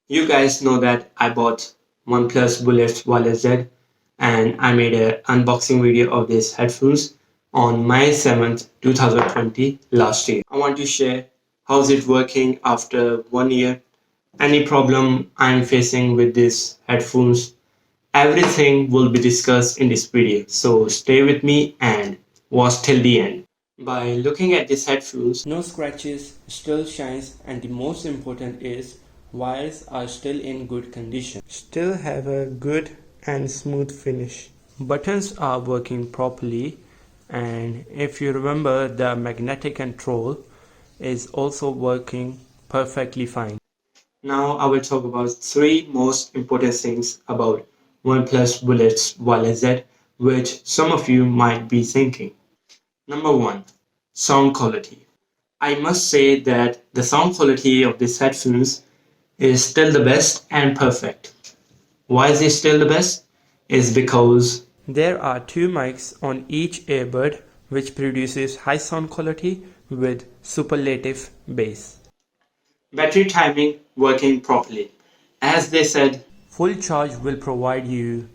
You guys know that I bought Oneplus Bullets Wireless Z and I made an unboxing video of these headphones on May 7th, 2020 last year. I want to share how's it working after 1 year, any problem I'm facing with these headphones. Everything will be discussed in this video, so stay with me and watch till the end. By looking at these headphones, no scratches, still shines, and the most important is wires are still in good condition. Still have a good and smooth finish. Buttons are working properly, and if you remember, the magnetic control is also working perfectly fine. Now I will talk about three most important things about OnePlus Bullets Wireless Z, which some of you might be thinking. Number one, sound quality. I must say that the sound quality of these headphones is still the best and perfect. Why is it still the best? Is because there are two mics on each earbud which produces high sound quality with superlative bass. Battery timing working properly. As they said, full charge will provide you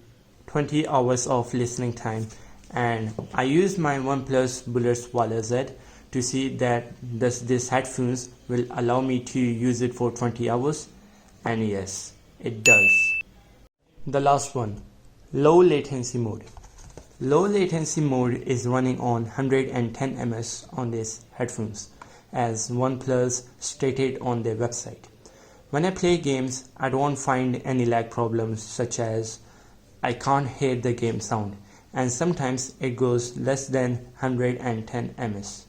20 hours of listening time, and I used my OnePlus Bullets Wireless Z to see that this headphones will allow me to use it for 20 hours, and yes, it does. The last one, low latency mode. Low latency mode is running on 110 ms on these headphones, as OnePlus stated on their website. When I play games, I don't find any lag problems such as I can't hear the game sound, and sometimes it goes less than 110 ms.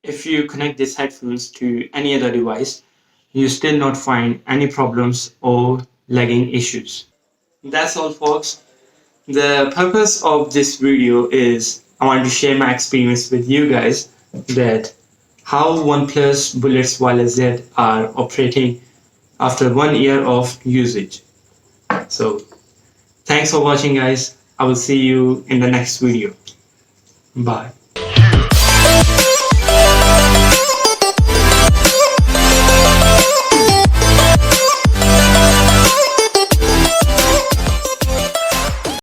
If you connect these headphones to any other device, you still not find any problems or lagging issues. That's all, folks. The purpose of this video is I want to share my experience with you guys that how OnePlus Bullets Wireless Z are operating after 1 year of usage. So thanks for watching, guys. I will see you in the next video. Bye.